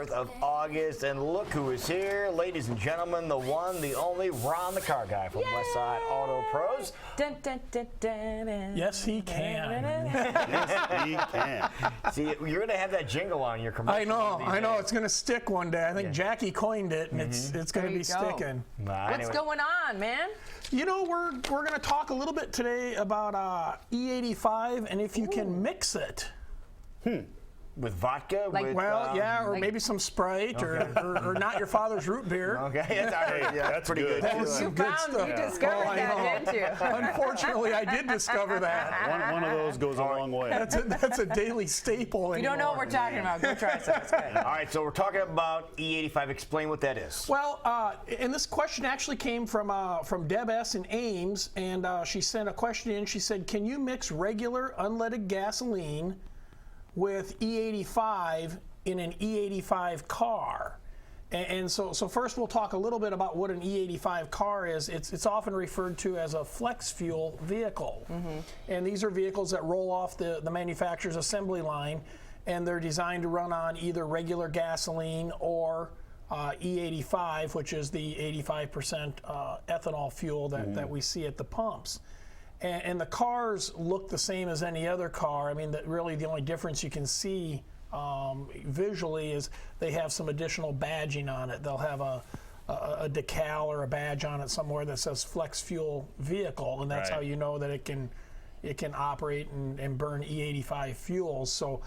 4th of August, and look who is here. Ladies and gentlemen, the one, the only, Ron the Car Guy from Westside Auto Pros. Dun, dun, dun, dun, dun. Yes, he can. Yes, he can. See, you're going to have that jingle on your commercial. I know. It's going to stick one day. I think Jackie coined it, and it's going to be There you go. sticking. What's going on, man? You know, we're going to talk a little bit today about E85 and if you can mix it. With vodka? Like- with, Well, yeah, or maybe some Sprite or not your father's root beer. Okay, that's pretty good. That was too. some good You stuff. discovered I that, know. didn't you? Unfortunately, I did discover that. One of those goes a long way. That's a daily staple. You don't know what we're talking about. Go try some. It's good. All right, so we're talking about E85. Explain what that is. Well, and this question actually came from Deb S. in Ames, and she sent a question in. She said, can you mix regular unleaded gasoline with E85 in an E85 car? And so first we'll talk a little bit about what an E85 car is. It's often referred to as a flex fuel vehicle. And these are vehicles that roll off the manufacturer's assembly line, and they're designed to run on either regular gasoline or E85, which is the 85% ethanol fuel that we see at the pumps. And the cars look the same as any other car. I mean, really the only difference you can see visually is they have some additional badging on it. They'll have a decal or a badge on it somewhere that says flex fuel vehicle, and that's Right. how you know that it can operate and burn E85 fuels. So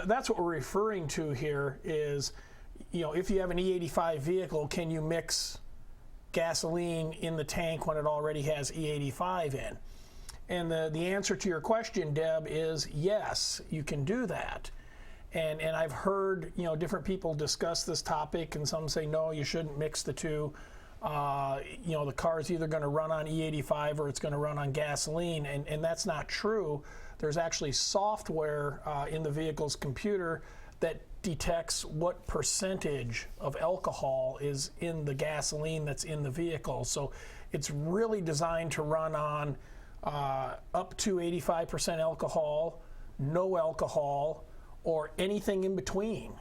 that's what we're referring to here is, you know, if you have an E85 vehicle, can you mix gasoline in the tank when it already has E85 in? And the answer to your question, Deb, is yes, you can do that. And I've heard, you know, different people discuss this topic, and some say no, you shouldn't mix the two. You know, the car's either going to run on E85 or it's going to run on gasoline, and that's not true. There's actually software in the vehicle's computer that detects what percentage of alcohol is in the gasoline that's in the vehicle. So it's really designed to run on up to 85% alcohol, no alcohol, or anything in between.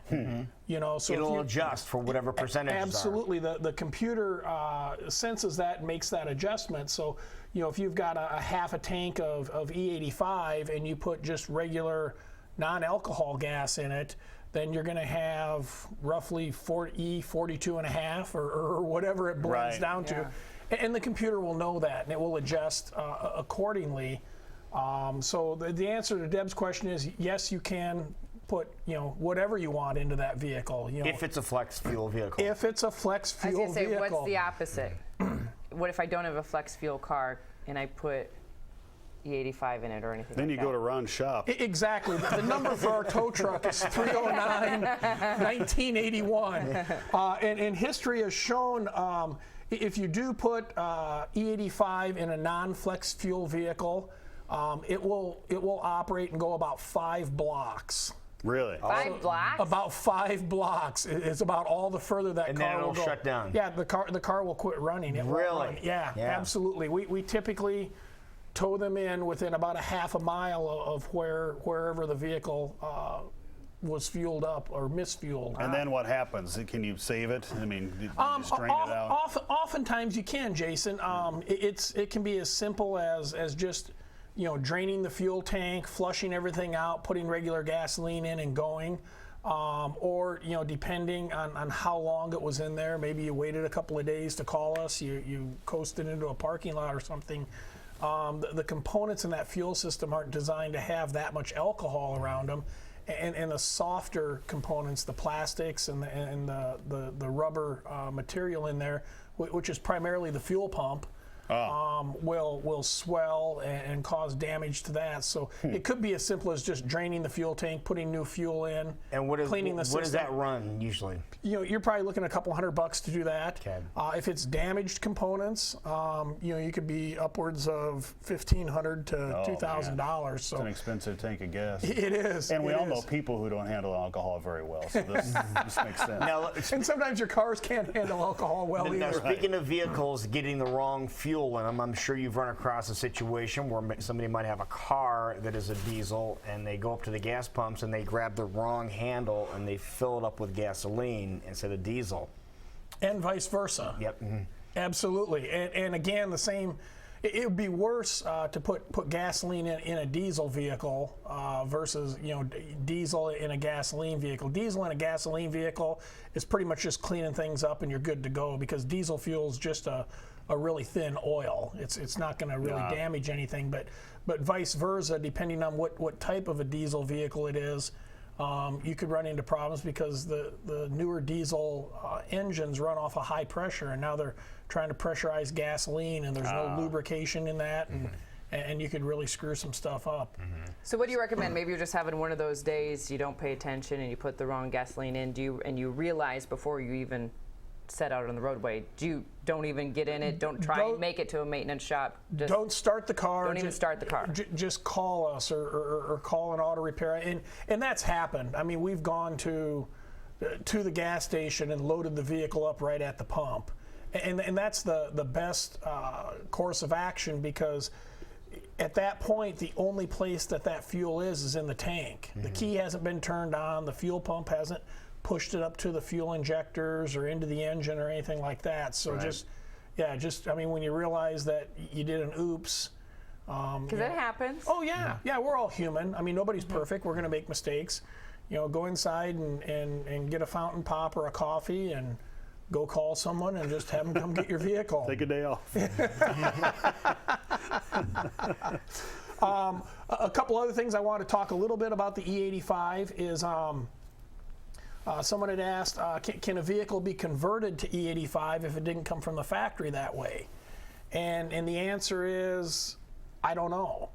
You know, so It'll adjust for whatever percentage. Absolutely, the computer senses that and makes that adjustment. So, you know, if you've got a half a tank of E85 and you put just regular non-alcohol gas in it, then you're going to have roughly 42 and a half or whatever it blends Right. down to. And the computer will know that, and it will adjust accordingly. So the answer to Deb's question is yes, you can put, you know, whatever you want into that vehicle. You know, If it's a flex fuel vehicle. if it's a flex I was fuel going to say, vehicle. what's the opposite? What if I don't have a flex fuel car and I put E85 in it or anything Then like you go to Ron's shop. Exactly. The number for our tow truck is 309 1981. And history has shown if you do put E85 in a non-flex fuel vehicle, it will operate and go about 5 blocks. Really? 5 blocks? About 5 blocks. It's about all the further that And car then will it'll go. shut down. Yeah, the car will quit running. It won't Really? run. Yeah, Yeah. absolutely. We typically tow them in within about a half a mile of wherever the vehicle was fueled up or misfueled. And then what happens? Can you save it? I mean, you just drain it out? Oftentimes you can, Jason. It can be as simple as just, you know, draining the fuel tank, flushing everything out, putting regular gasoline in and going. Or, you know, depending on how long it was in there, maybe you waited a couple of days to call us, you coasted into a parking lot or something. The components in that fuel system aren't designed to have that much alcohol around them. And the softer components, the plastics and the rubber material in there, which is primarily the fuel pump, will swell and cause damage to that. So it could be as simple as just draining the fuel tank, putting new fuel in, And cleaning the system. what does that run usually? You know, you're probably looking at a couple $100 to do that. Okay. If it's damaged components, you know, you could be upwards of $1,500 to $2,000. It's So an expensive tank of gas. it is. And we it all know is. people who don't handle alcohol very well, so this makes sense. Now, And sometimes your cars can't handle alcohol well now either. speaking of vehicles getting the wrong fuel fuel in them. I'm sure you've run across a situation where somebody might have a car that is a diesel and they go up to the gas pumps and they grab the wrong handle and they fill it up with gasoline instead of diesel. And vice versa. Yep. Mm-hmm. Absolutely. And again, the same. It would be worse to put gasoline in a diesel vehicle versus diesel in a gasoline vehicle. Diesel in a gasoline vehicle is pretty much just cleaning things up and you're good to go, because diesel fuel is just a really thin oil. It's not going to really damage anything, but vice versa, depending on what type of a diesel vehicle it is. You could run into problems because the newer diesel engines run off a high pressure, and now they're trying to pressurize gasoline, and there's no lubrication in that, and you could really screw some stuff up. So what do you recommend? Maybe you're just having one of those days, you don't pay attention and you put the wrong gasoline in, and you realize before you even set out on the roadway, don't even get in it, don't try and make it to a maintenance shop. Just don't start the car. Don't even start the car. Just call us or call an auto repair, and that's happened. I mean, we've gone to the gas station and loaded the vehicle up right at the pump, and that's the best course of action, because at that point the only place that fuel is in the tank. The key hasn't been turned on, the fuel pump hasn't pushed it up to the fuel injectors or into the engine or anything like that. So I mean, when you realize that you did an oops. Because it happens. Oh yeah, we're all human. I mean, nobody's perfect. We're going to make mistakes. Go inside and get a fountain pop or a coffee and go call someone and just have them come get your vehicle. Take a day off. A couple other things I want to talk a little bit about the E85 is someone had asked, can a vehicle be converted to E85 if it didn't come from the factory that way? And the answer is, I don't know.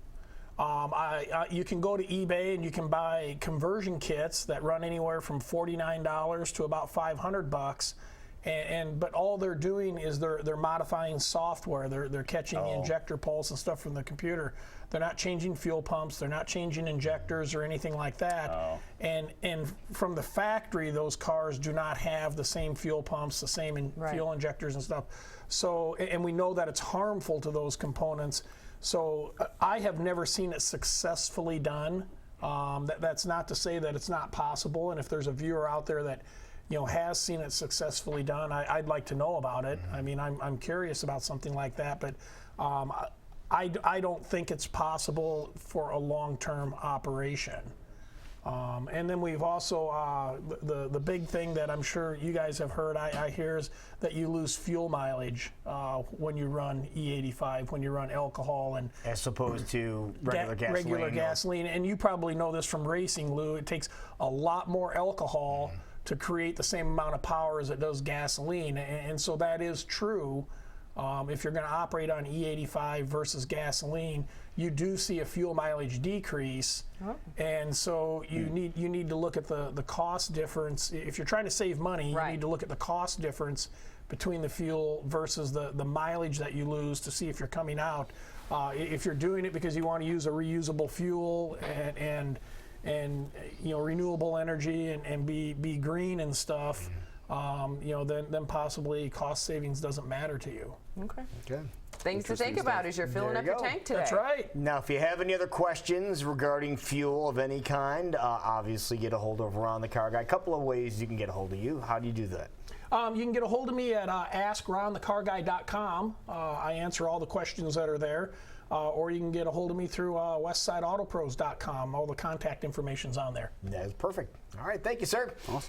You can go to eBay and you can buy conversion kits that run anywhere from $49 to about $500. But all they're doing is they're modifying software. They're catching the injector pulse and stuff from the computer. They're not changing fuel pumps. They're not changing injectors or anything like that. And from the factory, those cars do not have the same fuel pumps, the same fuel injectors and stuff. So, and we know that it's harmful to those components. So I have never seen it successfully done. That's not to say that it's not possible. And if there's a viewer out there that has seen it successfully done, I'd like to know about it. I mean, I'm curious about something like that, but I don't think it's possible for a long-term operation. And then we've also, the big thing that I'm sure you guys have heard, I hear, is that you lose fuel mileage when you run E85, when you run alcohol and as opposed to regular gasoline. And you probably know this from racing, Lou. It takes a lot more alcohol to create the same amount of power as it does gasoline, and so that is true. If you're going to operate on E85 versus gasoline, you do see a fuel mileage decrease, and so you need to look at the cost difference. If you're trying to save money, you need to look at the cost difference between the fuel versus the mileage that you lose to see if you're coming out. If you're doing it because you want to use a reusable fuel and renewable energy and be green and stuff, then possibly cost savings doesn't matter to you. Okay. Okay. Things to think about as you're filling up your tank today. That's right. Now, if you have any other questions regarding fuel of any kind, obviously get a hold of Ron the Car Guy. A couple of ways you can get a hold of you. How do you do that? You can get a hold of me at askronthecarguy.com. I answer all the questions that are there. Or you can get a hold of me through westsideautopros.com. All the contact information's on there. That's perfect. All right. Thank you, sir. Awesome.